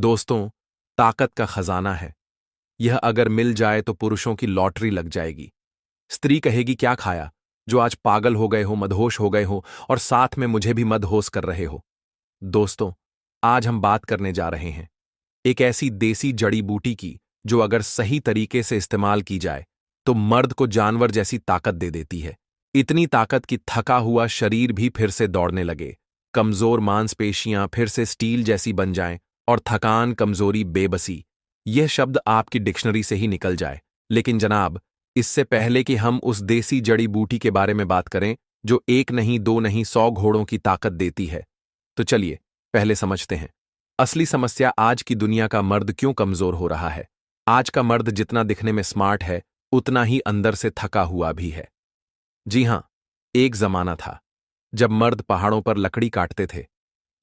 दोस्तों, ताकत का खजाना है। यह अगर मिल जाए तो पुरुषों की लॉटरी लग जाएगी। स्त्री कहेगी क्या खाया, जो आज पागल हो गए हो, मदहोश हो गए हो और साथ में मुझे भी मदहोश कर रहे हो। दोस्तों, आज हम बात करने जा रहे हैं एक ऐसी देसी जड़ी बूटी की जो अगर सही तरीके से इस्तेमाल की जाए तो मर्द को जानवर जैसी ताकत दे देती है। इतनी ताकत कि थका हुआ शरीर भी फिर से दौड़ने लगे, कमजोर मांसपेशियां फिर से स्टील जैसी बन जाएं और थकान, कमजोरी, बेबसी यह शब्द आपकी डिक्शनरी से ही निकल जाए। लेकिन जनाब, इससे पहले कि हम उस देसी जड़ी बूटी के बारे में बात करें जो एक नहीं, दो नहीं, 100 घोड़ों की ताकत देती है, तो चलिए पहले समझते हैं असली समस्या। आज की दुनिया का मर्द क्यों कमजोर हो रहा है। आज का मर्द जितना दिखने में स्मार्ट है उतना ही अंदर से थका हुआ भी है। जी हां, एक जमाना था जब मर्द पहाड़ों पर लकड़ी काटते थे,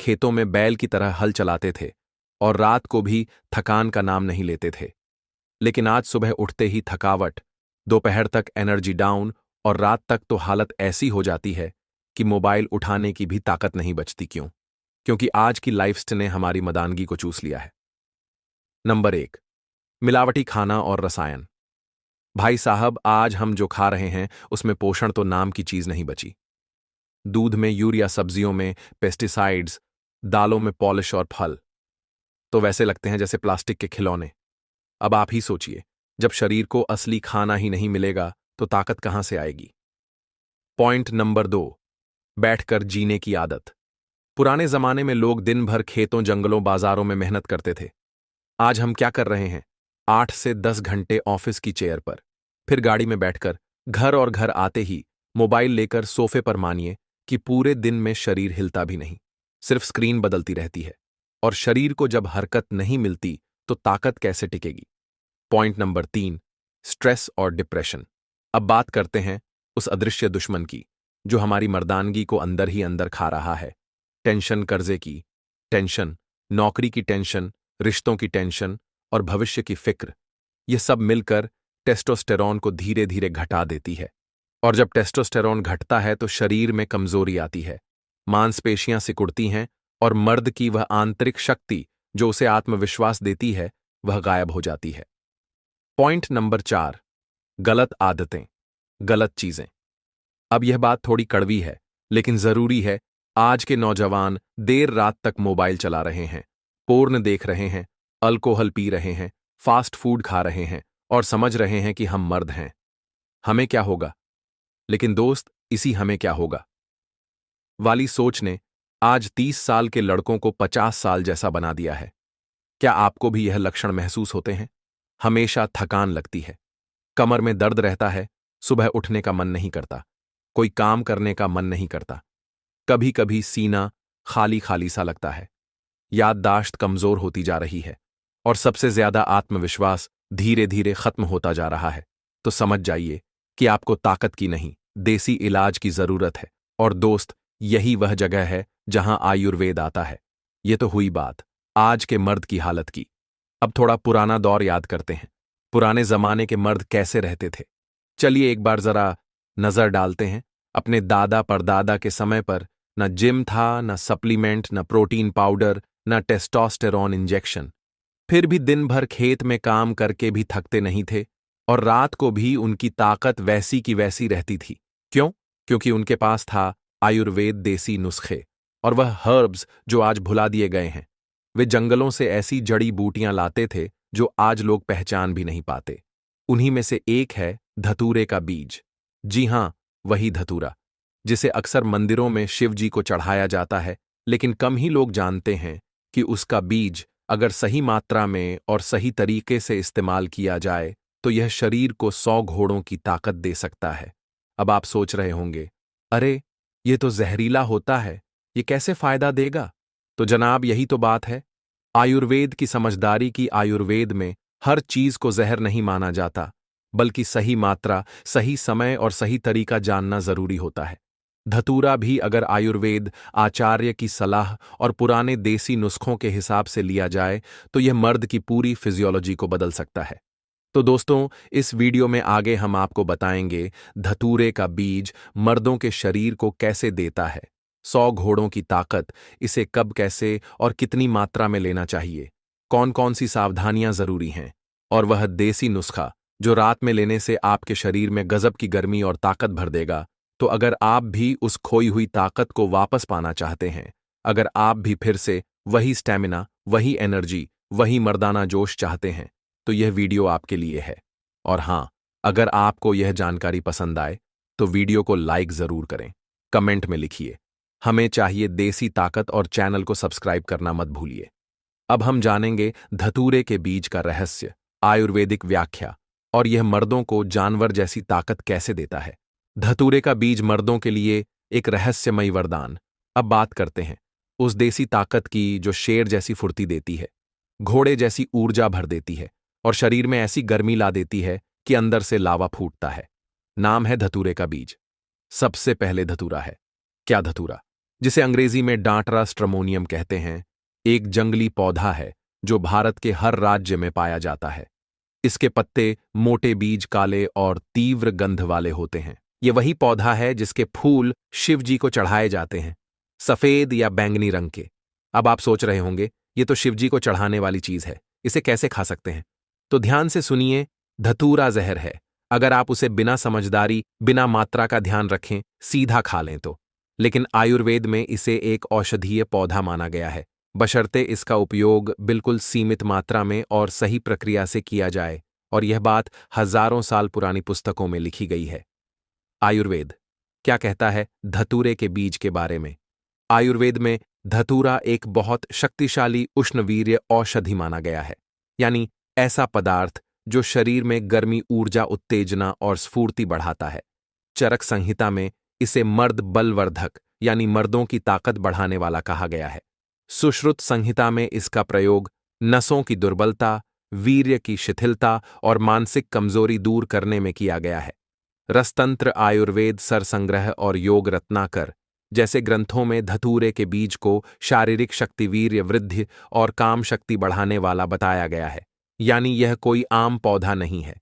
खेतों में बैल की तरह हल चलाते थे और रात को भी थकान का नाम नहीं लेते थे। लेकिन आज सुबह उठते ही थकावट, दोपहर तक एनर्जी डाउन और रात तक तो हालत ऐसी हो जाती है कि मोबाइल उठाने की भी ताकत नहीं बचती। क्यों? क्योंकि आज की लाइफस्टाइल ने हमारी मर्दानगी को चूस लिया है। नंबर 1, मिलावटी खाना और रसायन। भाई साहब, आज हम जो खा रहे हैं उसमें पोषण तो नाम की चीज नहीं बची। दूध में यूरिया, सब्जियों में पेस्टिसाइड्स, दालों में पॉलिश और फल तो वैसे लगते हैं जैसे प्लास्टिक के खिलौने। अब आप ही सोचिए, जब शरीर को असली खाना ही नहीं मिलेगा तो ताकत कहां से आएगी। पॉइंट नंबर 2, बैठकर जीने की आदत। पुराने जमाने में लोग दिन भर खेतों, जंगलों, बाजारों में मेहनत करते थे। आज हम क्या कर रहे हैं? 8 से 10 घंटे ऑफिस की चेयर पर, फिर गाड़ी में बैठकर घर, और घर आते ही मोबाइल लेकर सोफे पर। मानिए कि पूरे दिन में शरीर हिलता भी नहीं, सिर्फ स्क्रीन बदलती रहती है। और शरीर को जब हरकत नहीं मिलती तो ताकत कैसे टिकेगी। पॉइंट नंबर 3, स्ट्रेस और डिप्रेशन। अब बात करते हैं उस अदृश्य दुश्मन की जो हमारी मर्दानगी को अंदर ही अंदर खा रहा है। टेंशन, कर्जे की टेंशन, नौकरी की टेंशन, रिश्तों की टेंशन और भविष्य की फिक्र, ये सब मिलकर टेस्टोस्टेरॉन को धीरे धीरे घटा देती है। और जब टेस्टोस्टेरॉन घटता है तो शरीर में कमजोरी आती है, मांसपेशियां सिकुड़ती हैं और मर्द की वह आंतरिक शक्ति जो उसे आत्मविश्वास देती है वह गायब हो जाती है। पॉइंट नंबर 4, गलत आदतें, गलत चीजें। अब यह बात थोड़ी कड़वी है लेकिन जरूरी है। आज के नौजवान देर रात तक मोबाइल चला रहे हैं, पोर्न देख रहे हैं, अल्कोहल पी रहे हैं, फास्ट फूड खा रहे हैं और समझ रहे हैं कि हम मर्द हैं, हमें क्या होगा। लेकिन दोस्त, इसी हमें क्या होगा वाली सोच ने आज 30 साल के लड़कों को 50 साल जैसा बना दिया है। क्या आपको भी यह लक्षण महसूस होते हैं? हमेशा थकान लगती है, कमर में दर्द रहता है, सुबह उठने का मन नहीं करता, कोई काम करने का मन नहीं करता, कभी कभी सीना खाली खाली सा लगता है, याददाश्त कमजोर होती जा रही है और सबसे ज्यादा आत्मविश्वास धीरे धीरे खत्म होता जा रहा है। तो समझ जाइए कि आपको ताकत की नहीं, देसी इलाज की जरूरत है। और दोस्त, यही वह जगह है जहां आयुर्वेद आता है। ये तो हुई बात आज के मर्द की हालत की। अब थोड़ा पुराना दौर याद करते हैं। पुराने जमाने के मर्द कैसे रहते थे? चलिए एक बार जरा नजर डालते हैं। अपने दादा परदादा के समय पर न जिम था, न सप्लीमेंट, न प्रोटीन पाउडर, न टेस्टोस्टेरॉन इंजेक्शन। फिर भी दिन भर खेत में काम करके भी थकते नहीं थे और रात को भी उनकी ताकत वैसी की वैसी रहती थी। क्यों? क्योंकि उनके पास था आयुर्वेद, देसी नुस्खे और वह हर्ब्स जो आज भुला दिए गए हैं। वे जंगलों से ऐसी जड़ी बूटियां लाते थे जो आज लोग पहचान भी नहीं पाते। उन्हीं में से एक है धतूरे का बीज। जी हां, वही धतूरा जिसे अक्सर मंदिरों में शिव जी को चढ़ाया जाता है, लेकिन कम ही लोग जानते हैं कि उसका बीज अगर सही मात्रा में और सही तरीके से इस्तेमाल किया जाए तो यह शरीर को 100 घोड़ों की ताकत दे सकता है। अब आप सोच रहे होंगे, अरे ये तो जहरीला होता है, ये कैसे फायदा देगा? तो जनाब, यही तो बात है आयुर्वेद की समझदारी की। आयुर्वेद में हर चीज को जहर नहीं माना जाता, बल्कि सही मात्रा, सही समय और सही तरीका जानना जरूरी होता है। धतूरा भी अगर आयुर्वेद आचार्य की सलाह और पुराने देसी नुस्खों के हिसाब से लिया जाए तो यह मर्द की पूरी फिजियोलॉजी को बदल सकता है। तो दोस्तों, इस वीडियो में आगे हम आपको बताएंगे धतूरे का बीज मर्दों के शरीर को कैसे देता है, 100 घोड़ों की ताकत, इसे कब, कैसे और कितनी मात्रा में लेना चाहिए, कौन कौन सी सावधानियां जरूरी हैं, और वह देसी नुस्खा जो रात में लेने से आपके शरीर में गजब की गर्मी और ताकत भर देगा। तो अगर आप भी उस खोई हुई ताकत को वापस पाना चाहते हैं, अगर आप भी फिर से वही स्टैमिना, वही एनर्जी, वही मर्दाना जोश चाहते हैं, तो यह वीडियो आपके लिए है। और हाँ, अगर आपको यह जानकारी पसंद आए तो वीडियो को लाइक जरूर करें, कमेंट में लिखिए हमें चाहिए देसी ताकत, और चैनल को सब्सक्राइब करना मत भूलिए। अब हम जानेंगे धतूरे के बीज का रहस्य, आयुर्वेदिक व्याख्या, और यह मर्दों को जानवर जैसी ताकत कैसे देता है। धतूरे का बीज मर्दों के लिए एक रहस्यमयी वरदान। अब बात करते हैं उस देसी ताकत की जो शेर जैसी फुर्ती देती है, घोड़े जैसी ऊर्जा भर देती है, और शरीर में ऐसी गर्मी ला देती है कि अंदर से लावा फूटता है। नाम है धतूरे का बीज। सबसे पहले धतूरा है। क्या धतूरा, जिसे अंग्रेजी में डांटरा स्ट्रमोनियम कहते हैं, एक जंगली पौधा है जो भारत के हर राज्य में पाया जाता है। इसके पत्ते मोटे, बीज काले और तीव्र गंध वाले होते हैं। यह वही पौधा है जिसके फूल शिव जी को चढ़ाए जाते हैं, सफेद या बैंगनी रंग के। अब आप सोच रहे होंगे, ये तो शिव जी को चढ़ाने वाली चीज है, इसे कैसे खा सकते हैं? तो ध्यान से सुनिए, धतूरा जहर है। अगर आप उसे बिना समझदारी, बिना मात्रा का ध्यान रखें, सीधा खा लें तो। लेकिन आयुर्वेद में इसे एक औषधीय पौधा माना गया है, बशर्ते इसका उपयोग बिल्कुल सीमित मात्रा में और सही प्रक्रिया से किया जाए, और यह बात हजारों साल पुरानी पुस्तकों में लिखी गई है। आयुर्वेद क्या कहता है धतूरे के बीज के बारे में? आयुर्वेद में धतूरा एक बहुत शक्तिशाली उष्णवीर्य औषधि माना गया है, यानी ऐसा पदार्थ जो शरीर में गर्मी, ऊर्जा, उत्तेजना और स्फूर्ति बढ़ाता है। चरक संहिता में इसे मर्द बलवर्धक, यानी मर्दों की ताकत बढ़ाने वाला कहा गया है। सुश्रुत संहिता में इसका प्रयोग नसों की दुर्बलता, वीर्य की शिथिलता और मानसिक कमजोरी दूर करने में किया गया है। रसतंत्र, आयुर्वेद सरसंग्रह और योग रत्नाकर जैसे ग्रंथों में धतूरे के बीज को शारीरिक शक्ति, वीर्य वृद्धि और काम शक्ति बढ़ाने वाला बताया गया है। यानी यह कोई आम पौधा नहीं है,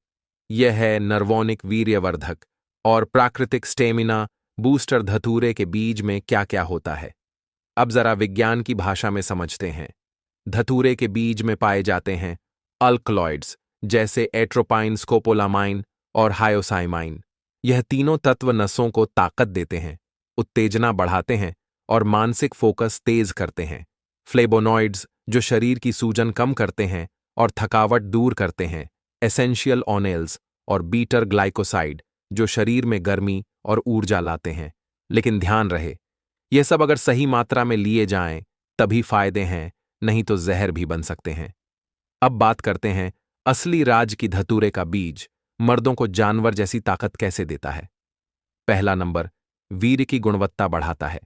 यह है नर्वोनिक वीर्यवर्धक और प्राकृतिक स्टेमिना बूस्टर। धतूरे के बीज में क्या क्या होता है, अब जरा विज्ञान की भाषा में समझते हैं। धतूरे के बीज में पाए जाते हैं अल्कलॉइड्स जैसे एट्रोपाइन, स्कोपोलामाइन और हायोसाइमाइन। यह तीनों तत्व नसों को ताकत देते हैं, उत्तेजना बढ़ाते हैं और मानसिक फोकस तेज करते हैं। फ्लेवोनॉइड्स जो शरीर की सूजन कम करते हैं और थकावट दूर करते हैं। एसेंशियल ऑनेल्स और बीटर ग्लाइकोसाइड जो शरीर में गर्मी और ऊर्जा लाते हैं। लेकिन ध्यान रहे, यह सब अगर सही मात्रा में लिए जाएं तभी फायदे हैं, नहीं तो जहर भी बन सकते हैं। अब बात करते हैं असली राज की धतूरे का बीज मर्दों को जानवर जैसी ताकत कैसे देता है। पहला नंबर, वीर्य की गुणवत्ता बढ़ाता है।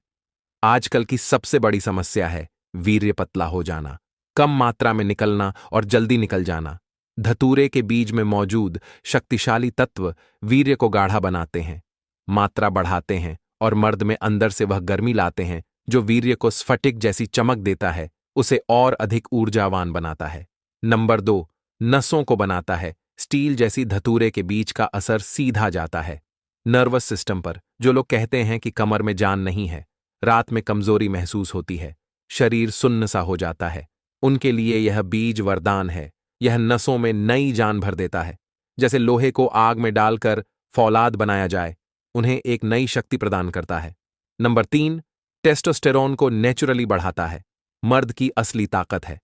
आजकल की सबसे बड़ी समस्या है वीर्य पतला हो जाना, कम मात्रा में निकलना और जल्दी निकल जाना। धतूरे के बीज में मौजूद शक्तिशाली तत्व वीर्य को गाढ़ा बनाते हैं, मात्रा बढ़ाते हैं और मर्द में अंदर से वह गर्मी लाते हैं जो वीर्य को स्फटिक जैसी चमक देता है, उसे और अधिक ऊर्जावान बनाता है। नंबर 2, नसों को बनाता है। स्टील जैसी धतूरे के बीज का असर सीधा जाता है नर्वस सिस्टम पर। जो लोग कहते हैं कि कमर में जान नहीं है, रात में कमजोरी महसूस होती है, शरीर सुन्न सा हो जाता है, उनके लिए यह बीज वरदान है। यह नसों में नई जान भर देता है, जैसे लोहे को आग में डालकर फौलाद बनाया जाए, उन्हें एक नई शक्ति प्रदान करता है। नंबर 3, टेस्टोस्टेरोन को नेचुरली बढ़ाता है। मर्द की असली ताकत है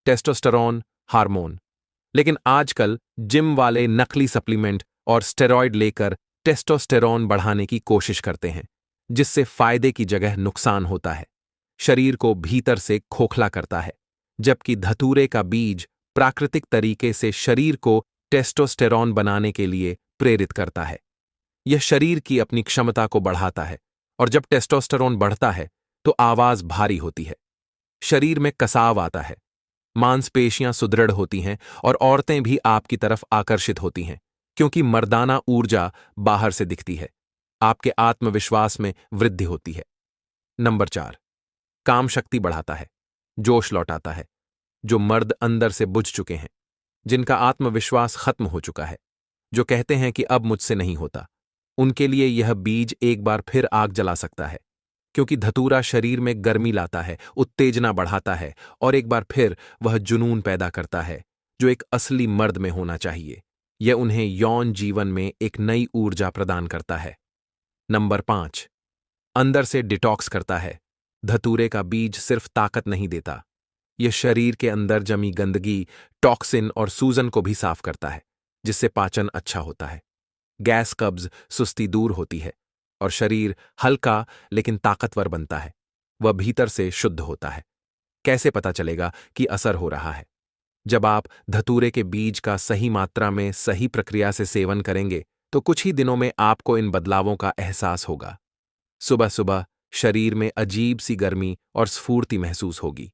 टेस्टोस्टेरोन हार्मोन। लेकिन आजकल जिम वाले नकली सप्लीमेंट और स्टेरॉयड लेकर टेस्टोस्टेरोन बढ़ाने की कोशिश करते हैं, जिससे फायदे की जगह नुकसान होता है। शरीर को भीतर से खोखला करता है, जबकि धतूरे का बीज प्राकृतिक तरीके से शरीर को टेस्टोस्टेरोन बनाने के लिए प्रेरित करता है। यह शरीर की अपनी क्षमता को बढ़ाता है, और जब टेस्टोस्टेरोन बढ़ता है तो आवाज भारी होती है, शरीर में कसाव आता है, मांसपेशियां सुदृढ़ होती हैं और औरतें भी आपकी तरफ आकर्षित होती हैं, क्योंकि मर्दाना ऊर्जा बाहर से दिखती है। आपके आत्मविश्वास में वृद्धि होती है। नंबर 4, काम शक्ति बढ़ाता है, जोश लौटाता है। जो मर्द अंदर से बुझ चुके हैं, जिनका आत्मविश्वास खत्म हो चुका है, जो कहते हैं कि अब मुझसे नहीं होता, उनके लिए यह बीज एक बार फिर आग जला सकता है। क्योंकि धतूरा शरीर में गर्मी लाता है, उत्तेजना बढ़ाता है और एक बार फिर वह जुनून पैदा करता है जो एक असली मर्द में होना चाहिए। यह उन्हें यौन जीवन में एक नई ऊर्जा प्रदान करता है। नंबर 5, अंदर से डिटॉक्स करता है। धतूरे का बीज सिर्फ ताकत नहीं देता, यह शरीर के अंदर जमी गंदगी, टॉक्सिन और सूजन को भी साफ करता है, जिससे पाचन अच्छा होता है। गैस, कब्ज, सुस्ती दूर होती है और शरीर हल्का लेकिन ताकतवर बनता है। वह भीतर से शुद्ध होता है। कैसे पता चलेगा कि असर हो रहा है? जब आप धतूरे के बीज का सही मात्रा में सही प्रक्रिया से सेवन करेंगे तो कुछ ही दिनों में आपको इन बदलावों का एहसास होगा। सुबह सुबह शरीर में अजीब सी गर्मी और स्फूर्ति महसूस होगी।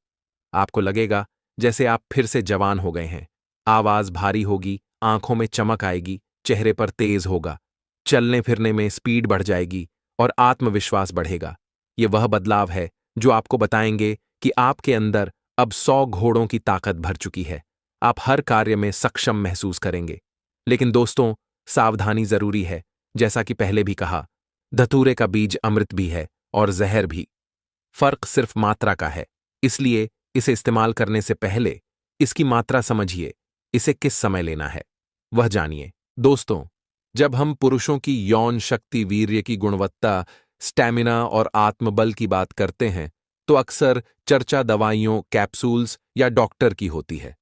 आपको लगेगा जैसे आप फिर से जवान हो गए हैं। आवाज भारी होगी, आंखों में चमक आएगी, चेहरे पर तेज होगा, चलने फिरने में स्पीड बढ़ जाएगी और आत्मविश्वास बढ़ेगा। ये वह बदलाव है जो आपको बताएंगे कि आपके अंदर अब 100 घोड़ों की ताकत भर चुकी है। आप हर कार्य में सक्षम महसूस करेंगे। लेकिन दोस्तों, सावधानी जरूरी है। जैसा कि पहले भी कहा, धतूरे का बीज अमृत भी है और जहर भी। फर्क सिर्फ मात्रा का है। इसलिए इसे इस्तेमाल करने से पहले इसकी मात्रा समझिए। इसे किस समय लेना है वह जानिए। दोस्तों, जब हम पुरुषों की यौन शक्ति, वीर्य की गुणवत्ता, स्टैमिना और आत्मबल की बात करते हैं तो अक्सर चर्चा दवाइयों, कैप्सूल्स या डॉक्टर की होती है।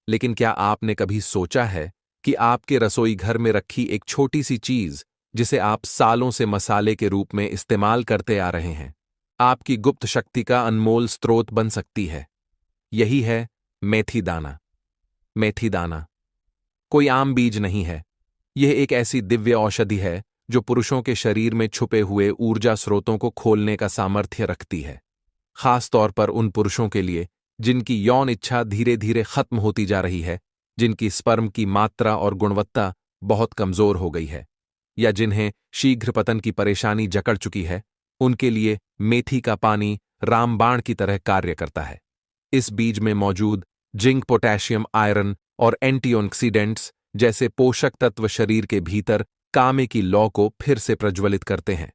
लेकिन क्या आपने कभी सोचा है कि आपके रसोई घर में रखी एक छोटी सी चीज, जिसे आप सालों से मसाले के रूप में इस्तेमाल करते आ रहे हैं, आपकी गुप्त शक्ति का अनमोल स्रोत बन सकती है? यही है मेथी दाना। मेथी दाना कोई आम बीज नहीं है। यह एक ऐसी दिव्य औषधि है जो पुरुषों के शरीर में छुपे हुए ऊर्जा स्रोतों को खोलने का सामर्थ्य रखती है। खास तौर पर उन पुरुषों के लिए जिनकी यौन इच्छा धीरे धीरे खत्म होती जा रही है, जिनकी स्पर्म की मात्रा और गुणवत्ता बहुत कमजोर हो गई है, या जिन्हें शीघ्र पतन की परेशानी जकड़ चुकी है। उनके लिए मेथी का पानी रामबाण की तरह कार्य करता है। इस बीज में मौजूद जिंक, पोटेशियम, आयरन और एंटीऑक्सीडेंट्स जैसे पोषक तत्व शरीर के भीतर कामे की लौ को फिर से प्रज्वलित करते हैं।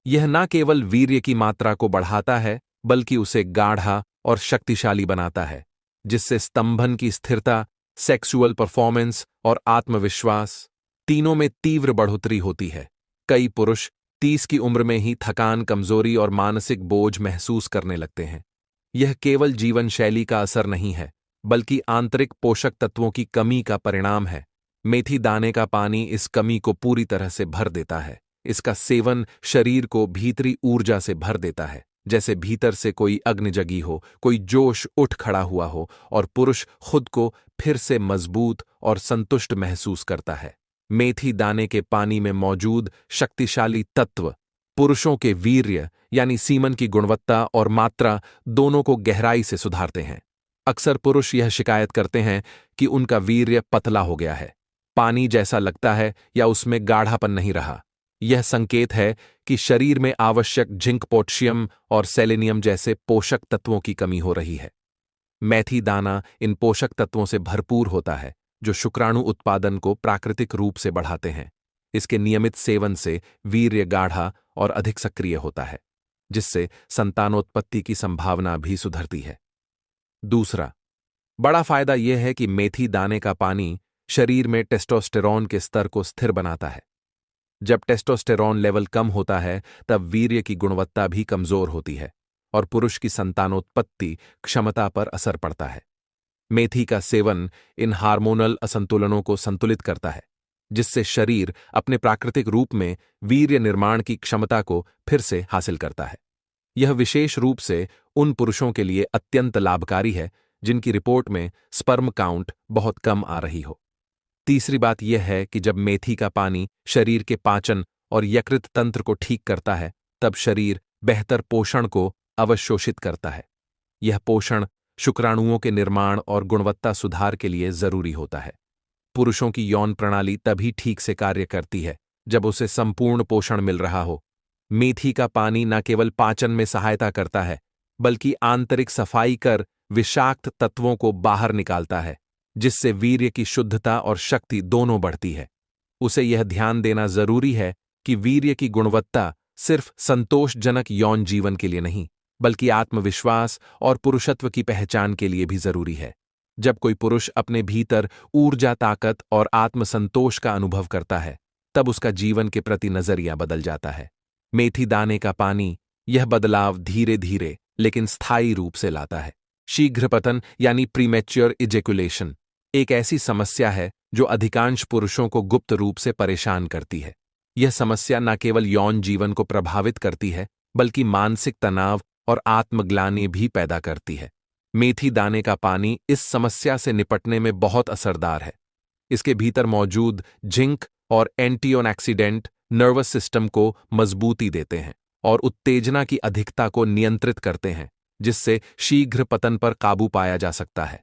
यह न केवल वीर्य की मात्रा को बढ़ाता है, बल्कि उसे गाढ़ा और शक्तिशाली बनाता है, जिससे स्तंभन की स्थिरता, सेक्सुअल परफॉर्मेंस और आत्मविश्वास तीनों में तीव्र बढ़ोतरी होती है। कई पुरुष 30 की उम्र में ही थकान, कमजोरी और मानसिक बोझ महसूस करने लगते हैं। यह केवल जीवन शैली का असर नहीं है, बल्कि आंतरिक पोषक तत्वों की कमी का परिणाम है। मेथी दाने का पानी इस कमी को पूरी तरह से भर देता है। इसका सेवन शरीर को भीतरी ऊर्जा से भर देता है, जैसे भीतर से कोई अग्नि जगी हो, कोई जोश उठ खड़ा हुआ हो और पुरुष खुद को फिर से मजबूत और संतुष्ट महसूस करता है। मेथी दाने के पानी में मौजूद शक्तिशाली तत्व पुरुषों के वीर्य यानी सीमन की गुणवत्ता और मात्रा दोनों को गहराई से सुधारते हैं। अक्सर पुरुष यह शिकायत करते हैं कि उनका वीर्य पतला हो गया है, पानी जैसा लगता है या उसमें गाढ़ापन नहीं रहा। यह संकेत है कि शरीर में आवश्यक जिंक, पोटेशियम और सेलेनियम जैसे पोषक तत्वों की कमी हो रही है। मेथी दाना इन पोषक तत्वों से भरपूर होता है, जो शुक्राणु उत्पादन को प्राकृतिक रूप से बढ़ाते हैं। इसके नियमित सेवन से वीर्य गाढ़ा और अधिक सक्रिय होता है, जिससे संतानोत्पत्ति की संभावना भी सुधरती है। दूसरा बड़ा फायदा यह है कि मेथी दाने का पानी शरीर में टेस्टोस्टेरोन के स्तर को स्थिर बनाता है। जब टेस्टोस्टेरोन लेवल कम होता है, तब वीर्य की गुणवत्ता भी कमजोर होती है और पुरुष की संतानोत्पत्ति क्षमता पर असर पड़ता है। मेथी का सेवन इन हार्मोनल असंतुलनों को संतुलित करता है, जिससे शरीर अपने प्राकृतिक रूप में वीर्य निर्माण की क्षमता को फिर से हासिल करता है। यह विशेष रूप से उन पुरुषों के लिए अत्यंत लाभकारी है जिनकी रिपोर्ट में स्पर्म काउंट बहुत कम आ रही हो। तीसरी बात यह है कि जब मेथी का पानी शरीर के पाचन और यकृत तंत्र को ठीक करता है, तब शरीर बेहतर पोषण को अवशोषित करता है। यह पोषण शुक्राणुओं के निर्माण और गुणवत्ता सुधार के लिए जरूरी होता है। पुरुषों की यौन प्रणाली तभी ठीक से कार्य करती है जब उसे संपूर्ण पोषण मिल रहा हो। मेथी का पानी न केवल पाचन में सहायता करता है, बल्कि आंतरिक सफाई कर विषाक्त तत्वों को बाहर निकालता है, जिससे वीर्य की शुद्धता और शक्ति दोनों बढ़ती है। उसे यह ध्यान देना जरूरी है कि वीर्य की गुणवत्ता सिर्फ संतोषजनक यौन जीवन के लिए नहीं, बल्कि आत्मविश्वास और पुरुषत्व की पहचान के लिए भी जरूरी है। जब कोई पुरुष अपने भीतर ऊर्जा, ताकत और आत्मसंतोष का अनुभव करता है, तब उसका जीवन के प्रति नजरिया बदल जाता है। मेथी दाने का पानी यह बदलाव धीरे धीरे लेकिन स्थायी रूप से लाता है। शीघ्र पतन यानी प्रीमेच्योर इजेकुलेशन एक ऐसी समस्या है जो अधिकांश पुरुषों को गुप्त रूप से परेशान करती है। यह समस्या न केवल यौन जीवन को प्रभावित करती है, बल्कि मानसिक तनाव और आत्मग्लानि भी पैदा करती है। मेथी दाने का पानी इस समस्या से निपटने में बहुत असरदार है। इसके भीतर मौजूद जिंक और एंटीऑक्सीडेंट नर्वस सिस्टम को मजबूती देते हैं और उत्तेजना की अधिकता को नियंत्रित करते हैं, जिससे शीघ्र पतन पर काबू पाया जा सकता है।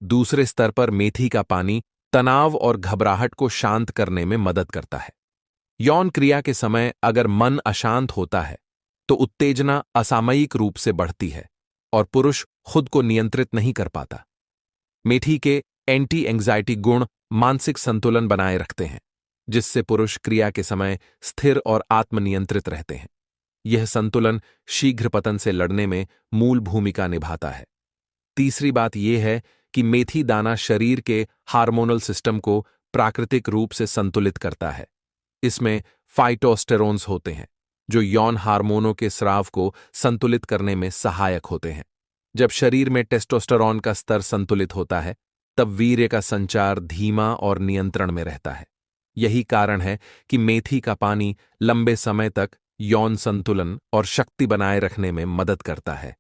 दूसरे स्तर पर मेथी का पानी तनाव और घबराहट को शांत करने में मदद करता है। यौन क्रिया के समय अगर मन अशांत होता है, तो उत्तेजना असामयिक रूप से बढ़ती है और पुरुष खुद को नियंत्रित नहीं कर पाता। मेथी के एंटी एंग्जाइटी गुण मानसिक संतुलन बनाए रखते हैं, जिससे पुरुष क्रिया के समय स्थिर और आत्मनियंत्रित रहते हैं। यह संतुलन शीघ्र पतन से लड़ने में मूल भूमिका निभाता है। तीसरी बात यह है कि मेथी दाना शरीर के हार्मोनल सिस्टम को प्राकृतिक रूप से संतुलित करता है। इसमें फाइटोस्टेरोन्स होते हैं, जो यौन हार्मोनों के स्राव को संतुलित करने में सहायक होते हैं। जब शरीर में टेस्टोस्टेरोन का स्तर संतुलित होता है, तब वीर्य का संचार धीमा और नियंत्रण में रहता है। यही कारण है कि मेथी का पानी लंबे समय तक यौन संतुलन और शक्ति बनाए रखने में मदद करता है।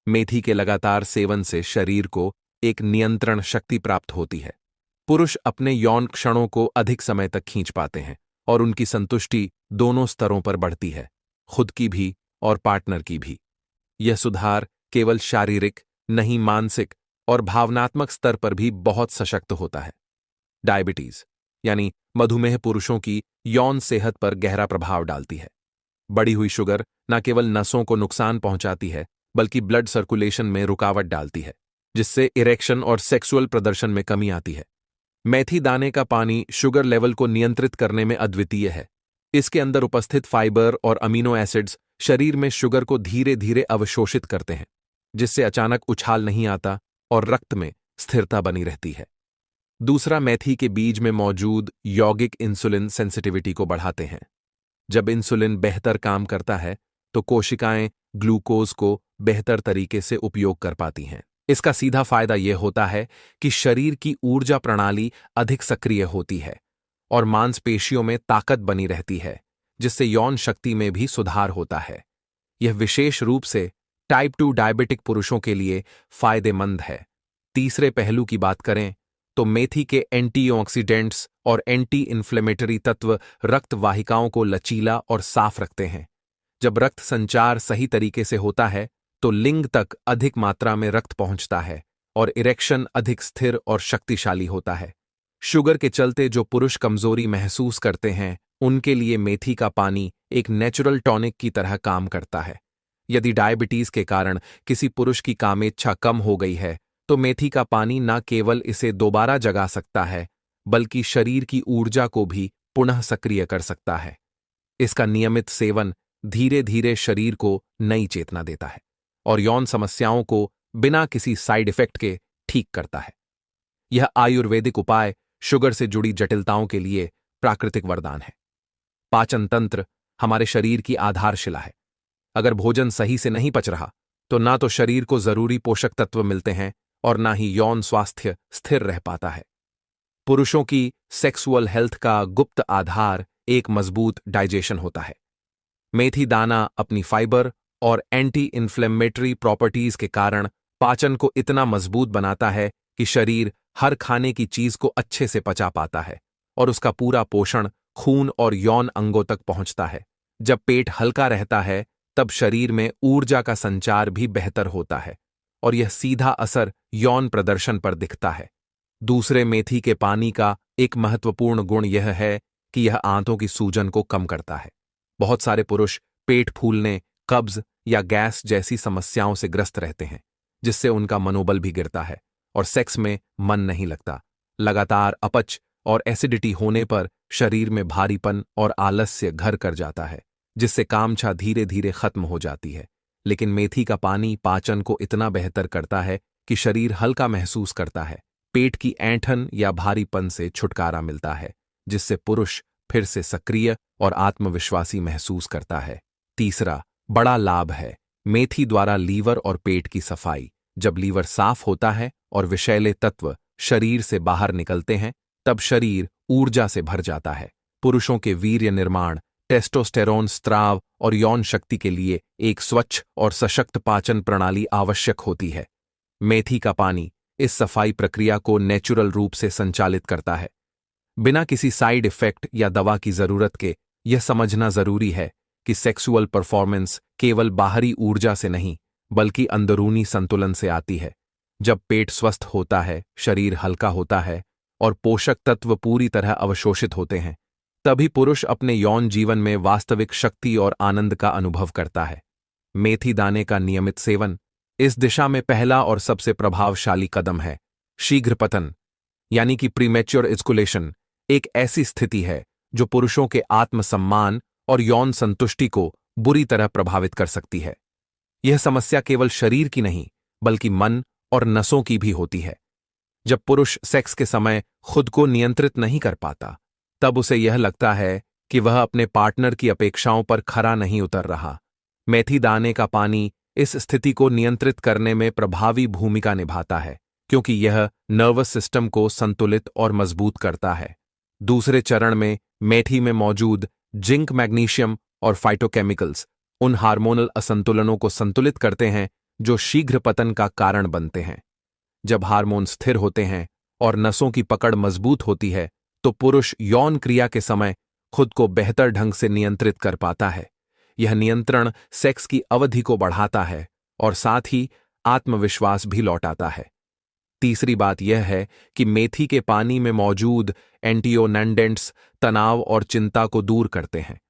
मेथी के लगातार सेवन से शरीर को एक नियंत्रण शक्ति प्राप्त होती है। पुरुष अपने यौन क्षणों को अधिक समय तक खींच पाते हैं और उनकी संतुष्टि दोनों स्तरों पर बढ़ती है, खुद की भी और पार्टनर की भी। यह सुधार केवल शारीरिक नहीं, मानसिक और भावनात्मक स्तर पर भी बहुत सशक्त होता है। डायबिटीज यानी मधुमेह पुरुषों की यौन सेहत पर गहरा प्रभाव डालती है। बढ़ी हुई शुगर न केवल नसों को नुकसान पहुंचाती है, बल्कि ब्लड सर्कुलेशन में रुकावट डालती है, जिससे इरेक्शन और सेक्सुअल प्रदर्शन में कमी आती है। मेथी दाने का पानी शुगर लेवल को नियंत्रित करने में अद्वितीय है। इसके अंदर उपस्थित फाइबर और अमीनो एसिड्स शरीर में शुगर को धीरे धीरे अवशोषित करते हैं, जिससे अचानक उछाल नहीं आता और रक्त में स्थिरता बनी रहती है। दूसरा, मेथी के बीज में मौजूद यौगिक इंसुलिन सेंसिटिविटी को बढ़ाते हैं। जब इंसुलिन बेहतर काम करता है, तो कोशिकाएं ग्लूकोज को बेहतर तरीके से उपयोग कर पाती हैं। इसका सीधा फायदा यह होता है कि शरीर की ऊर्जा प्रणाली अधिक सक्रिय होती है और मांसपेशियों में ताकत बनी रहती है, जिससे यौन शक्ति में भी सुधार होता है। यह विशेष रूप से टाइप 2 डायबिटिक पुरुषों के लिए फायदेमंद है। तीसरे पहलू की बात करें तो मेथी के एंटीऑक्सीडेंट्स और एंटी इन्फ्लेमेटरी तत्व रक्त वाहिकाओं को लचीला और साफ रखते हैं। जब रक्त संचार सही तरीके से होता है, तो लिंग तक अधिक मात्रा में रक्त पहुंचता है और इरेक्शन अधिक स्थिर और शक्तिशाली होता है। शुगर के चलते जो पुरुष कमजोरी महसूस करते हैं, उनके लिए मेथी का पानी एक नेचुरल टॉनिक की तरह काम करता है। यदि डायबिटीज के कारण किसी पुरुष की कामेच्छा कम हो गई है, तो मेथी का पानी न केवल इसे दोबारा जगा सकता है, बल्कि शरीर की ऊर्जा को भी पुनः सक्रिय कर सकता है। इसका नियमित सेवन धीरे धीरे शरीर को नई चेतना देता है और यौन समस्याओं को बिना किसी साइड इफेक्ट के ठीक करता है। यह आयुर्वेदिक उपाय शुगर से जुड़ी जटिलताओं के लिए प्राकृतिक वरदान है। पाचन तंत्र हमारे शरीर की आधारशिला है। अगर भोजन सही से नहीं पच रहा, तो ना तो शरीर को जरूरी पोषक तत्व मिलते हैं और ना ही यौन स्वास्थ्य स्थिर रह पाता है। पुरुषों की सेक्सुअल हेल्थ का गुप्त आधार एक मजबूत डाइजेशन होता है। मेथी दाना अपनी फाइबर और एंटी इन्फ्लेमेटरी प्रॉपर्टीज के कारण पाचन को इतना मजबूत बनाता है कि शरीर हर खाने की चीज को अच्छे से पचा पाता है और उसका पूरा पोषण खून और यौन अंगों तक पहुंचता है। जब पेट हल्का रहता है, तब शरीर में ऊर्जा का संचार भी बेहतर होता है और यह सीधा असर यौन प्रदर्शन पर दिखता है। दूसरे, मेथी के पानी का एक महत्वपूर्ण गुण यह है कि यह आंतों की सूजन को कम करता है। बहुत सारे पुरुष पेट फूलने, कब्ज या गैस जैसी समस्याओं से ग्रस्त रहते हैं, जिससे उनका मनोबल भी गिरता है और सेक्स में मन नहीं लगता। लगातार अपच और एसिडिटी होने पर शरीर में भारीपन और आलस्य घर कर जाता है, जिससे कामछा धीरे धीरे खत्म हो जाती है। लेकिन मेथी का पानी पाचन को इतना बेहतर करता है कि शरीर हल्का महसूस करता है, पेट की ऐंठन या भारीपन से छुटकारा मिलता है, जिससे पुरुष फिर से सक्रिय और आत्मविश्वासी महसूस करता है। तीसरा बड़ा लाभ है मेथी द्वारा लीवर और पेट की सफाई। जब लीवर साफ होता है और विषैले तत्व शरीर से बाहर निकलते हैं, तब शरीर ऊर्जा से भर जाता है। पुरुषों के वीर्य निर्माण, टेस्टोस्टेरोन स्त्राव और यौन शक्ति के लिए एक स्वच्छ और सशक्त पाचन प्रणाली आवश्यक होती है। मेथी का पानी इस सफाई प्रक्रिया को नेचुरल रूप से संचालित करता है, बिना किसी साइड इफेक्ट या दवा की जरूरत के। यह समझना जरूरी है कि सेक्सुअल परफॉर्मेंस केवल बाहरी ऊर्जा से नहीं, बल्कि अंदरूनी संतुलन से आती है। जब पेट स्वस्थ होता है, शरीर हल्का होता है और पोषक तत्व पूरी तरह अवशोषित होते हैं, तभी पुरुष अपने यौन जीवन में वास्तविक शक्ति और आनंद का अनुभव करता है। मेथी दाने का नियमित सेवन इस दिशा में पहला और सबसे प्रभावशाली कदम है। शीघ्र पतन यानी कि प्रीमेच्योर इजकुलेशन एक ऐसी स्थिति है जो पुरुषों के आत्मसम्मान और यौन संतुष्टि को बुरी तरह प्रभावित कर सकती है। यह समस्या केवल शरीर की नहीं, बल्कि मन और नसों की भी होती है। जब पुरुष सेक्स के समय खुद को नियंत्रित नहीं कर पाता, तब उसे यह लगता है कि वह अपने पार्टनर की अपेक्षाओं पर खरा नहीं उतर रहा। मेथी दाने का पानी इस स्थिति को नियंत्रित करने में प्रभावी भूमिका निभाता है, क्योंकि यह नर्वस सिस्टम को संतुलित और मजबूत करता है। दूसरे चरण में मेथी में मौजूद जिंक, मैग्नीशियम और फाइटोकेमिकल्स उन हार्मोनल असंतुलनों को संतुलित करते हैं जो शीघ्र पतन का कारण बनते हैं। जब हार्मोन स्थिर होते हैं और नसों की पकड़ मजबूत होती है, तो पुरुष यौन क्रिया के समय खुद को बेहतर ढंग से नियंत्रित कर पाता है। यह नियंत्रण सेक्स की अवधि को बढ़ाता है और साथ ही आत्मविश्वास भी लौटाता है। तीसरी बात यह है कि मेथी के पानी में मौजूद एंटीओनेंडेंट्स तनाव और चिंता को दूर करते हैं।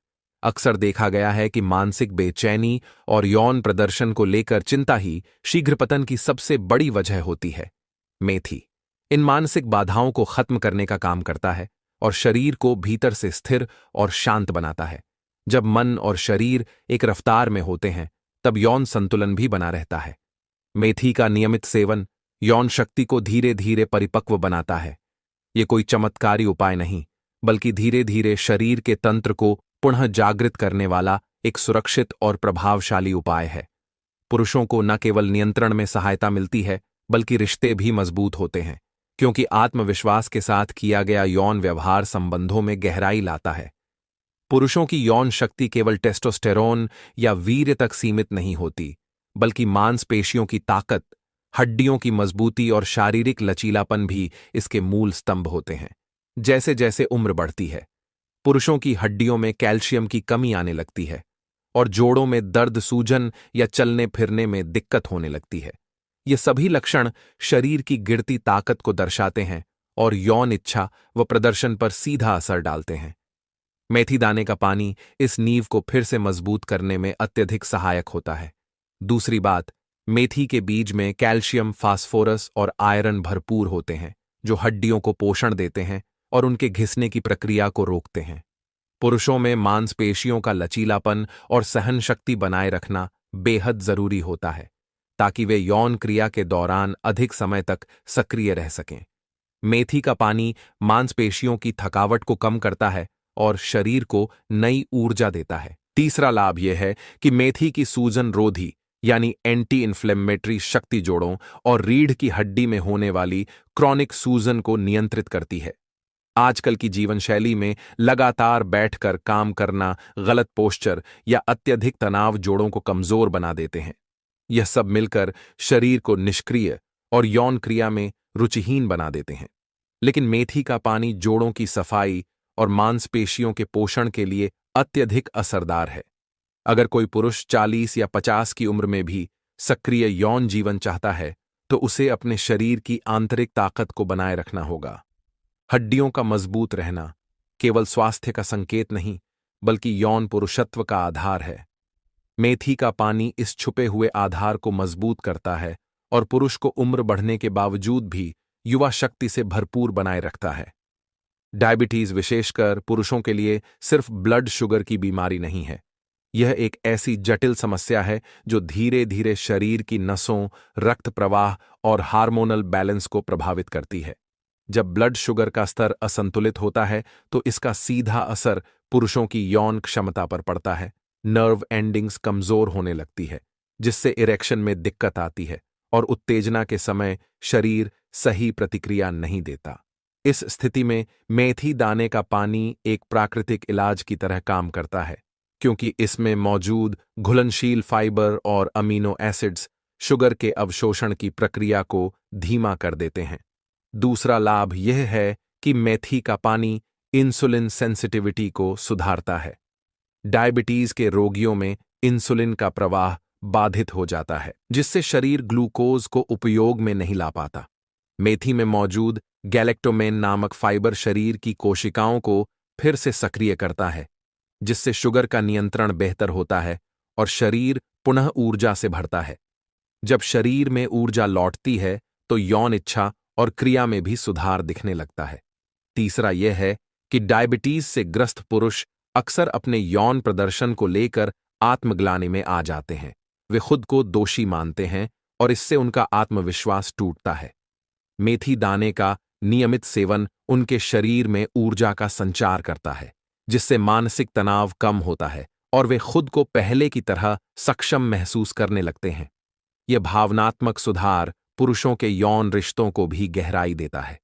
अक्सर देखा गया है कि मानसिक बेचैनी और यौन प्रदर्शन को लेकर चिंता ही शीघ्र पतन की सबसे बड़ी वजह होती है। मेथी इन मानसिक बाधाओं को खत्म करने का काम करता है और शरीर को भीतर से स्थिर और शांत बनाता है। जब मन और शरीर एक रफ्तार में होते हैं, तब यौन संतुलन भी बना रहता है। मेथी का नियमित सेवन यौन शक्ति को धीरे धीरे परिपक्व बनाता है। ये कोई चमत्कारी उपाय नहीं, बल्कि धीरे धीरे शरीर के तंत्र को पुनः जागृत करने वाला एक सुरक्षित और प्रभावशाली उपाय है। पुरुषों को न केवल नियंत्रण में सहायता मिलती है, बल्कि रिश्ते भी मजबूत होते हैं, क्योंकि आत्मविश्वास के साथ किया गया यौन व्यवहार संबंधों में गहराई लाता है। पुरुषों की यौन शक्ति केवल टेस्टोस्टेरोन या वीर्य तक सीमित नहीं होती, बल्कि मांसपेशियों की ताकत, हड्डियों की मजबूती और शारीरिक लचीलापन भी इसके मूल स्तंभ होते हैं। जैसे जैसे उम्र बढ़ती है, पुरुषों की हड्डियों में कैल्शियम की कमी आने लगती है और जोड़ों में दर्द, सूजन या चलने फिरने में दिक्कत होने लगती है। ये सभी लक्षण शरीर की गिरती ताकत को दर्शाते हैं और यौन इच्छा व प्रदर्शन पर सीधा असर डालते हैं। मेथी दाने का पानी इस नींव को फिर से मजबूत करने में अत्यधिक सहायक होता है। दूसरी बात, मेथी के बीज में कैल्शियम, फास्फोरस और आयरन भरपूर होते हैं, जो हड्डियों को पोषण देते हैं और उनके घिसने की प्रक्रिया को रोकते हैं। पुरुषों में मांसपेशियों का लचीलापन और सहन शक्ति बनाए रखना बेहद जरूरी होता है, ताकि वे यौन क्रिया के दौरान अधिक समय तक सक्रिय रह सकें। मेथी का पानी मांसपेशियों की थकावट को कम करता है और शरीर को नई ऊर्जा देता है। तीसरा लाभ यह है कि मेथी की सूजन रोधी यानी एंटी इन्फ्लेमेटरी शक्ति जोड़ों और रीढ़ की हड्डी में होने वाली क्रॉनिक सूजन को नियंत्रित करती है। आजकल की जीवन शैली में लगातार बैठकर काम करना, गलत पोस्चर या अत्यधिक तनाव जोड़ों को कमजोर बना देते हैं। यह सब मिलकर शरीर को निष्क्रिय और यौन क्रिया में रुचिहीन बना देते हैं। लेकिन मेथी का पानी जोड़ों की सफाई और मांसपेशियों के पोषण के लिए अत्यधिक असरदार है। अगर कोई पुरुष 40 या 50 की उम्र में भी सक्रिय यौन जीवन चाहता है, तो उसे अपने शरीर की आंतरिक ताकत को बनाए रखना होगा। हड्डियों का मजबूत रहना केवल स्वास्थ्य का संकेत नहीं, बल्कि यौन पुरुषत्व का आधार है। मेथी का पानी इस छुपे हुए आधार को मजबूत करता है और पुरुष को उम्र बढ़ने के बावजूद भी युवा शक्ति से भरपूर बनाए रखता है। डायबिटीज विशेषकर पुरुषों के लिए सिर्फ ब्लड शुगर की बीमारी नहीं है, यह एक ऐसी जटिल समस्या है जो धीरे धीरे शरीर की नसों, रक्त प्रवाह और हार्मोनल बैलेंस को प्रभावित करती है। जब ब्लड शुगर का स्तर असंतुलित होता है तो इसका सीधा असर पुरुषों की यौन क्षमता पर पड़ता है। नर्व एंडिंग्स कमजोर होने लगती है, जिससे इरेक्शन में दिक्कत आती है और उत्तेजना के समय शरीर सही प्रतिक्रिया नहीं देता। इस स्थिति में मेथी दाने का पानी एक प्राकृतिक इलाज की तरह काम करता है, क्योंकि इसमें मौजूद घुलनशील फाइबर और अमीनो एसिड्स शुगर के अवशोषण की प्रक्रिया को धीमा कर देते हैं। दूसरा लाभ यह है कि मेथी का पानी इंसुलिन सेंसिटिविटी को सुधारता है। डायबिटीज के रोगियों में इंसुलिन का प्रवाह बाधित हो जाता है, जिससे शरीर ग्लूकोज को उपयोग में नहीं ला पाता। मेथी में मौजूद गैलेक्टोमेन नामक फाइबर शरीर की कोशिकाओं को फिर से सक्रिय करता है, जिससे शुगर का नियंत्रण बेहतर होता है और शरीर पुनः ऊर्जा से भरता है। जब शरीर में ऊर्जा लौटती है तो यौन इच्छा और क्रिया में भी सुधार दिखने लगता है। तीसरा यह है कि डायबिटीज से ग्रस्त पुरुष अक्सर अपने यौन प्रदर्शन को लेकर आत्मग्लानि में आ जाते हैं। वे खुद को दोषी मानते हैं और इससे उनका आत्मविश्वास टूटता है। मेथी दाने का नियमित सेवन उनके शरीर में ऊर्जा का संचार करता है, जिससे मानसिक तनाव कम होता है और वे खुद को पहले की तरह सक्षम महसूस करने लगते हैं। यह भावनात्मक सुधार पुरुषों के यौन रिश्तों को भी गहराई देता है।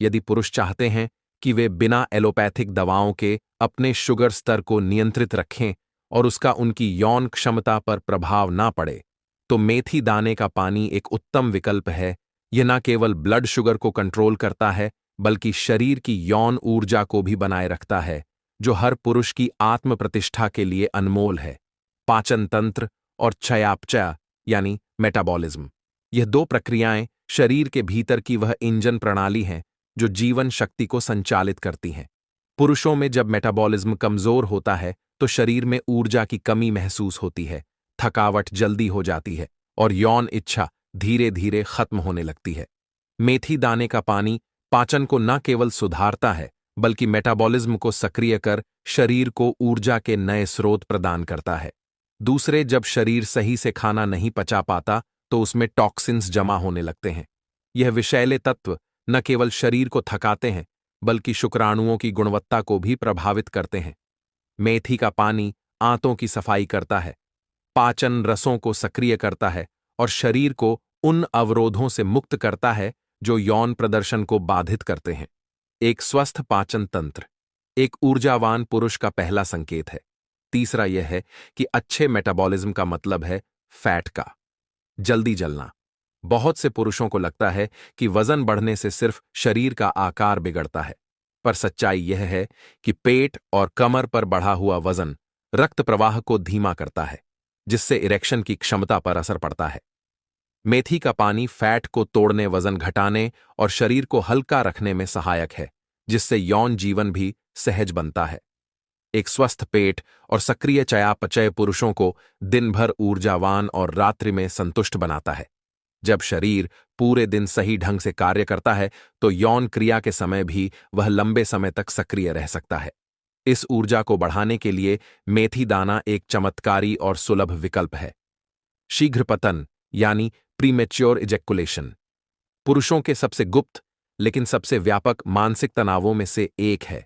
यदि पुरुष चाहते हैं कि वे बिना एलोपैथिक दवाओं के अपने शुगर स्तर को नियंत्रित रखें और उसका उनकी यौन क्षमता पर प्रभाव ना पड़े, तो मेथी दाने का पानी एक उत्तम विकल्प है। यह न केवल ब्लड शुगर को कंट्रोल करता है, बल्कि शरीर की यौन ऊर्जा को भी बनाए रखता है, जो हर पुरुष की आत्म प्रतिष्ठा के लिए अनमोल है। पाचन तंत्र और चयापचय यानी मेटाबॉलिज्म, यह दो प्रक्रियाएं शरीर के भीतर की वह इंजन प्रणाली हैं जो जीवन शक्ति को संचालित करती हैं। पुरुषों में जब मेटाबॉलिज्म कमजोर होता है तो शरीर में ऊर्जा की कमी महसूस होती है, थकावट जल्दी हो जाती है और यौन इच्छा धीरे धीरे खत्म होने लगती है। मेथी दाने का पानी पाचन को न केवल सुधारता है, बल्कि मेटाबॉलिज्म को सक्रिय कर शरीर को ऊर्जा के नए स्रोत प्रदान करता है। दूसरे, जब शरीर सही से खाना नहीं पचा पाता तो उसमें टॉक्सिन्स जमा होने लगते हैं। यह विषैले तत्व न केवल शरीर को थकाते हैं, बल्कि शुक्राणुओं की गुणवत्ता को भी प्रभावित करते हैं। मेथी का पानी आंतों की सफाई करता है, पाचन रसों को सक्रिय करता है और शरीर को उन अवरोधों से मुक्त करता है जो यौन प्रदर्शन को बाधित करते हैं। एक स्वस्थ पाचन तंत्र एक ऊर्जावान पुरुष का पहला संकेत है। तीसरा यह है कि अच्छे मेटाबॉलिज्म का मतलब है फैट का जल्दी जलना। बहुत से पुरुषों को लगता है कि वजन बढ़ने से सिर्फ शरीर का आकार बिगड़ता है, पर सच्चाई यह है कि पेट और कमर पर बढ़ा हुआ वजन रक्त प्रवाह को धीमा करता है, जिससे इरेक्शन की क्षमता पर असर पड़ता है। मेथी का पानी फैट को तोड़ने, वजन घटाने और शरीर को हल्का रखने में सहायक है, जिससे यौन जीवन भी सहज बनता है। एक स्वस्थ पेट और सक्रिय चयापचय पुरुषों को दिन भर ऊर्जावान और रात्रि में संतुष्ट बनाता है। जब शरीर पूरे दिन सही ढंग से कार्य करता है तो यौन क्रिया के समय भी वह लंबे समय तक सक्रिय रह सकता है। इस ऊर्जा को बढ़ाने के लिए मेथी दाना एक चमत्कारी और सुलभ विकल्प है। शीघ्र पतन यानी प्रीमेच्योर इजेकुलेशन पुरुषों के सबसे गुप्त लेकिन सबसे व्यापक मानसिक तनावों में से एक है।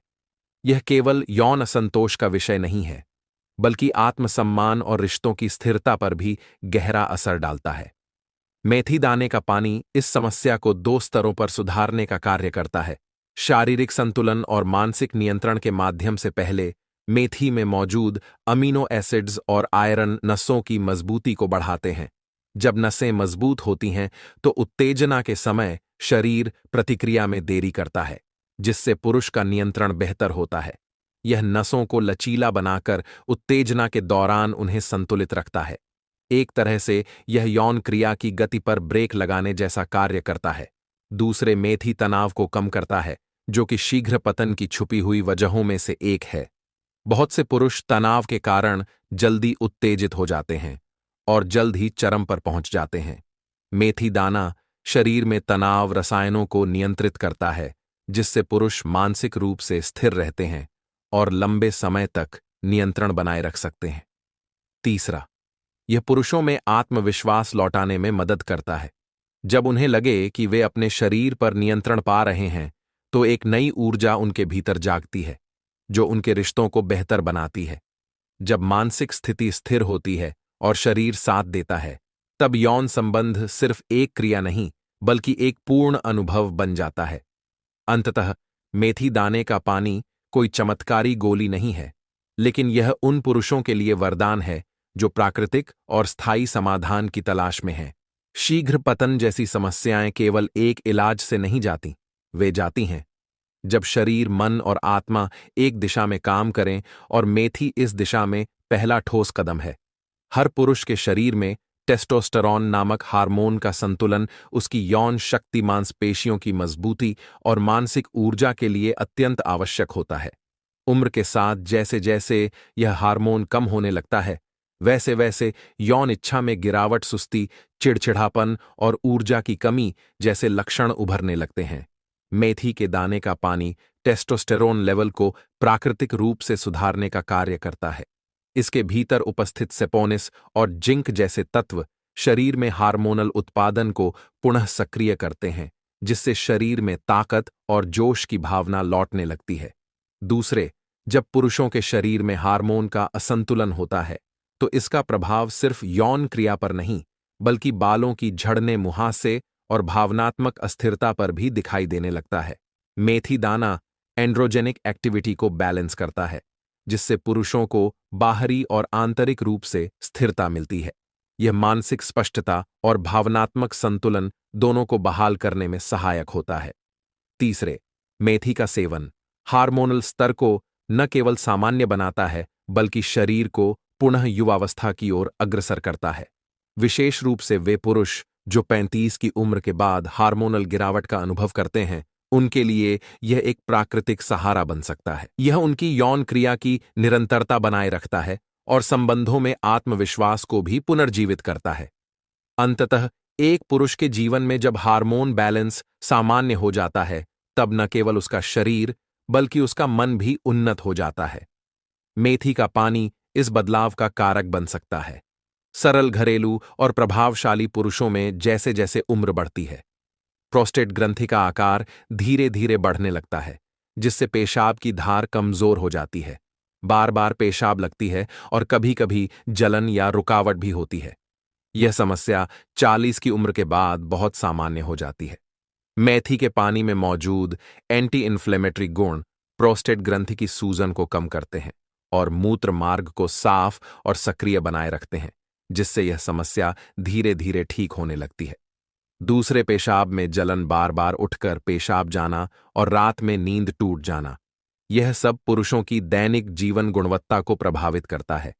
यह केवल यौन असंतोष का विषय नहीं है, बल्कि आत्मसम्मान और रिश्तों की स्थिरता पर भी गहरा असर डालता है। मेथी दाने का पानी इस समस्या को दो स्तरों पर सुधारने का कार्य करता है। शारीरिक संतुलन और मानसिक नियंत्रण के माध्यम से पहले, मेथी में मौजूद अमीनो एसिड्स और आयरन नसों की मजबूती को बढ़ाते हैं। जब नसें मजबूत होती हैं तो उत्तेजना के समय शरीर प्रतिक्रिया में देरी करता है, जिससे पुरुष का नियंत्रण बेहतर होता है। यह नसों को लचीला बनाकर उत्तेजना के दौरान उन्हें संतुलित रखता है। एक तरह से यह यौन क्रिया की गति पर ब्रेक लगाने जैसा कार्य करता है। दूसरे, मेथी तनाव को कम करता है, जो कि शीघ्र पतन की छुपी हुई वजहों में से एक है। बहुत से पुरुष तनाव के कारण जल्दी उत्तेजित हो जाते हैं और जल्द ही चरम पर पहुंच जाते हैं। मेथी दाना शरीर में तनाव रसायनों को नियंत्रित करता है, जिससे पुरुष मानसिक रूप से स्थिर रहते हैं और लंबे समय तक नियंत्रण बनाए रख सकते हैं। तीसरा, यह पुरुषों में आत्मविश्वास लौटाने में मदद करता है। जब उन्हें लगे कि वे अपने शरीर पर नियंत्रण पा रहे हैं, तो एक नई ऊर्जा उनके भीतर जागती है, जो उनके रिश्तों को बेहतर बनाती है। जब मानसिक स्थिति स्थिर होती है और शरीर साथ देता है, तब यौन संबंध सिर्फ एक क्रिया नहीं, बल्कि एक पूर्ण अनुभव बन जाता है। अंततः, मेथी दाने का पानी कोई चमत्कारी गोली नहीं है, लेकिन यह उन पुरुषों के लिए वरदान है जो प्राकृतिक और स्थायी समाधान की तलाश में हैं। शीघ्र पतन जैसी समस्याएं केवल एक इलाज से नहीं जाती, वे जाती हैं जब शरीर, मन और आत्मा एक दिशा में काम करें, और मेथी इस दिशा में पहला ठोस कदम है। हर पुरुष के शरीर में टेस्टोस्टेरोन नामक हार्मोन का संतुलन उसकी यौन शक्ति, मांसपेशियों की मजबूती और मानसिक ऊर्जा के लिए अत्यंत आवश्यक होता है। उम्र के साथ जैसे जैसे यह हार्मोन कम होने लगता है, वैसे वैसे यौन इच्छा में गिरावट, सुस्ती, चिड़चिड़ापन और ऊर्जा की कमी जैसे लक्षण उभरने लगते हैं। मेथी के दाने का पानी टेस्टोस्टेरोन लेवल को प्राकृतिक रूप से सुधारने का कार्य करता है। इसके भीतर उपस्थित सेपोनिस और जिंक जैसे तत्व शरीर में हार्मोनल उत्पादन को पुनः सक्रिय करते हैं, जिससे शरीर में ताकत और जोश की भावना लौटने लगती है। दूसरे, जब पुरुषों के शरीर में हार्मोन का असंतुलन होता है, तो इसका प्रभाव सिर्फ यौन क्रिया पर नहीं, बल्कि बालों की झड़ने, मुहासे और भावनात्मक अस्थिरता पर भी दिखाई देने लगता है। मेथी दाना एंड्रोजेनिक एक्टिविटी को बैलेंस करता है, जिससे पुरुषों को बाहरी और आंतरिक रूप से स्थिरता मिलती है। यह मानसिक स्पष्टता और भावनात्मक संतुलन दोनों को बहाल करने में सहायक होता है। तीसरे, मेथी का सेवन हार्मोनल स्तर को न केवल सामान्य बनाता है, बल्कि शरीर को पुनः युवावस्था की ओर अग्रसर करता है। विशेष रूप से वे पुरुष जो 35 की उम्र के बाद हार्मोनल गिरावट का अनुभव करते हैं, उनके लिए यह एक प्राकृतिक सहारा बन सकता है। यह उनकी यौन क्रिया की निरंतरता बनाए रखता है और संबंधों में आत्मविश्वास को भी पुनर्जीवित करता है। अंततः, एक पुरुष के जीवन में जब हार्मोन बैलेंस सामान्य हो जाता है, तब न केवल उसका शरीर बल्कि उसका मन भी उन्नत हो जाता है। मेथी का पानी इस बदलाव का कारक बन सकता है। सरल, घरेलू और प्रभावशाली पुरुषों में जैसे जैसे उम्र बढ़ती है, प्रोस्टेट ग्रंथि का आकार धीरे धीरे बढ़ने लगता है, जिससे पेशाब की धार कमजोर हो जाती है। बार बार पेशाब लगती है और कभी कभी जलन या रुकावट भी होती है। यह समस्या 40 की उम्र के बाद बहुत सामान्य हो जाती है। मेथी के पानी में मौजूद एंटी इन्फ्लेमेटरी गुण प्रोस्टेट ग्रंथि की सूजन को कम करते हैं और मूत्र मार्ग को साफ और सक्रिय बनाए रखते हैं, जिससे यह समस्या धीरे धीरे ठीक होने लगती है। दूसरे, पेशाब में जलन, बार बार उठकर पेशाब जाना और रात में नींद टूट जाना, यह सब पुरुषों की दैनिक जीवन गुणवत्ता को प्रभावित करता है।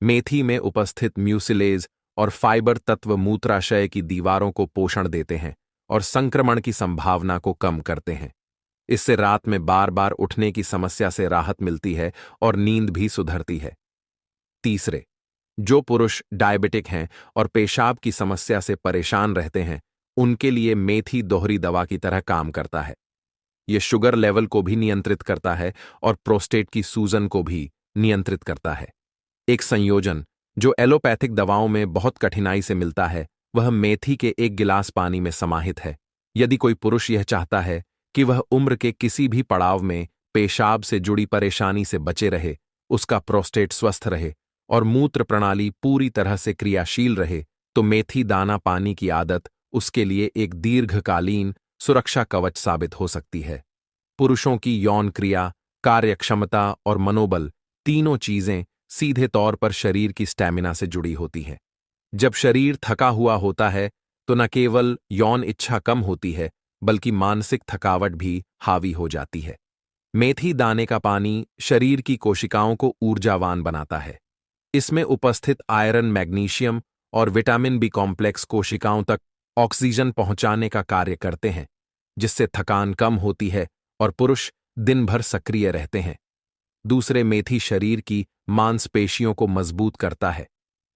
मेथी में उपस्थित म्यूसिलेज और फाइबर तत्व मूत्राशय की दीवारों को पोषण देते हैं और संक्रमण की संभावना को कम करते हैं। इससे रात में बार बार उठने की समस्या से राहत मिलती है और नींद भी सुधरती है। तीसरे, जो पुरुष डायबिटिक हैं और पेशाब की समस्या से परेशान रहते हैं, उनके लिए मेथी दोहरी दवा की तरह काम करता है। यह शुगर लेवल को भी नियंत्रित करता है और प्रोस्टेट की सूजन को भी नियंत्रित करता है। एक संयोजन जो एलोपैथिक दवाओं में बहुत कठिनाई से मिलता है, वह मेथी के एक गिलास पानी में समाहित है। यदि कोई पुरुष यह चाहता है कि वह उम्र के किसी भी पड़ाव में पेशाब से जुड़ी परेशानी से बचे रहे, उसका प्रोस्टेट स्वस्थ रहे और मूत्र प्रणाली पूरी तरह से क्रियाशील रहे, तो मेथी दाना पानी की आदत उसके लिए एक दीर्घकालीन सुरक्षा कवच साबित हो सकती है। पुरुषों की यौन क्रिया, कार्यक्षमता और मनोबल, तीनों चीजें सीधे तौर पर शरीर की स्टैमिना से जुड़ी होती हैं। जब शरीर थका हुआ होता है, तो न केवल यौन इच्छा कम होती है, बल्कि मानसिक थकावट भी हावी हो जाती है। मेथी दाने का पानी शरीर की कोशिकाओं को ऊर्जावान बनाता है। इसमें उपस्थित आयरन, मैग्नीशियम और विटामिन बी कॉम्प्लेक्स कोशिकाओं तक ऑक्सीजन पहुंचाने का कार्य करते हैं, जिससे थकान कम होती है और पुरुष दिन भर सक्रिय रहते हैं। दूसरे, मेथी शरीर की मांसपेशियों को मजबूत करता है।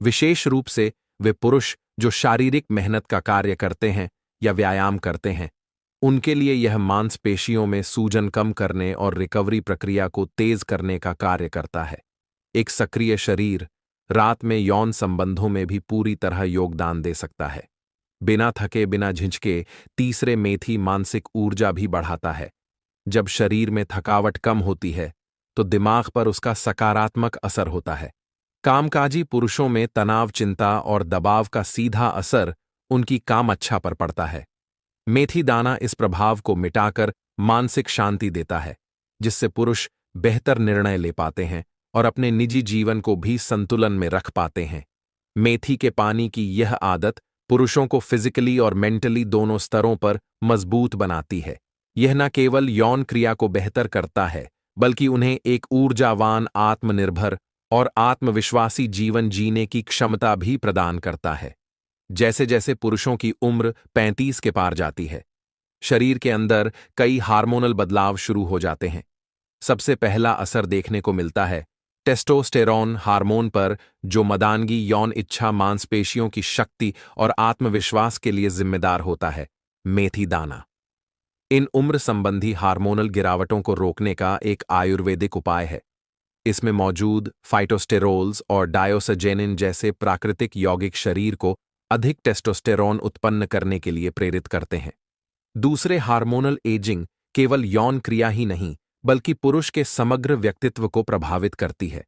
विशेष रूप से वे पुरुष जो शारीरिक मेहनत का कार्य करते हैं या व्यायाम करते हैं, उनके लिए यह मांसपेशियों में सूजन कम करने और रिकवरी प्रक्रिया को तेज करने का कार्य करता है। एक सक्रिय शरीर रात में यौन संबंधों में भी पूरी तरह योगदान दे सकता है। बिना थके बिना झिझके तीसरे मेथी मानसिक ऊर्जा भी बढ़ाता है। जब शरीर में थकावट कम होती है तो दिमाग पर उसका सकारात्मक असर होता है। कामकाजी पुरुषों में तनाव, चिंता और दबाव का सीधा असर उनकी कामच्छा पर पड़ता है। मेथी दाना इस प्रभाव को मिटाकर मानसिक शांति देता है, जिससे पुरुष बेहतर निर्णय ले पाते हैं और अपने निजी जीवन को भी संतुलन में रख पाते हैं। मेथी के पानी की यह आदत पुरुषों को फिजिकली और मेंटली दोनों स्तरों पर मजबूत बनाती है। यह न केवल यौन क्रिया को बेहतर करता है, बल्कि उन्हें एक ऊर्जावान, आत्मनिर्भर और आत्मविश्वासी जीवन जीने की क्षमता भी प्रदान करता है। जैसे जैसे पुरुषों की उम्र 35 के पार जाती है, शरीर के अंदर कई हार्मोनल बदलाव शुरू हो जाते हैं। सबसे पहला असर देखने को मिलता है टेस्टोस्टेरोन हार्मोन पर, जो मदानगी, यौन इच्छा, मांसपेशियों की शक्ति और आत्मविश्वास के लिए जिम्मेदार होता है। मेथी दाना इन उम्र संबंधी हार्मोनल गिरावटों को रोकने का एक आयुर्वेदिक उपाय है। इसमें मौजूद फाइटोस्टेरोल्स और डायोसजेनिन जैसे प्राकृतिक यौगिक शरीर को अधिक टेस्टोस्टेरोन उत्पन्न करने के लिए प्रेरित करते हैं। दूसरे, हार्मोनल एजिंग केवल यौन क्रिया ही नहीं, बल्कि पुरुष के समग्र व्यक्तित्व को प्रभावित करती है।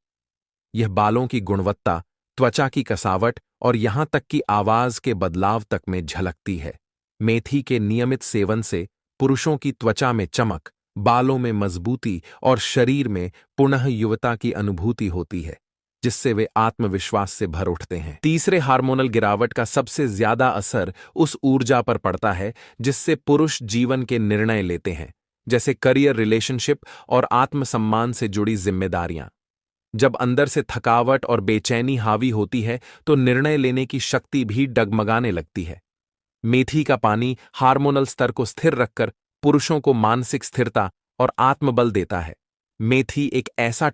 यह बालों की गुणवत्ता, त्वचा की कसावट और यहां तक कि आवाज के बदलाव तक में झलकती है। मेथी के नियमित सेवन से पुरुषों की त्वचा में चमक, बालों में मजबूती और शरीर में पुनः युवता की अनुभूति होती है, जिससे वे आत्मविश्वास से भर उठते हैं। तीसरे, हार्मोनल गिरावट का सबसे ज्यादा असर उस ऊर्जा पर पड़ता है जिससे पुरुष जीवन के निर्णय लेते हैं, जैसे करियर, रिलेशनशिप और आत्मसम्मान से जुड़ी जिम्मेदारियां। जब अंदर से थकावट और बेचैनी हावी होती है तो निर्णय लेने की शक्ति भी डगमगाने लगती है। मेथी का पानी हार्मोनल स्तर को स्थिर रखकर पुरुषों को मानसिक स्थिरता और आत्मबल देता है। मेथी एक ऐसा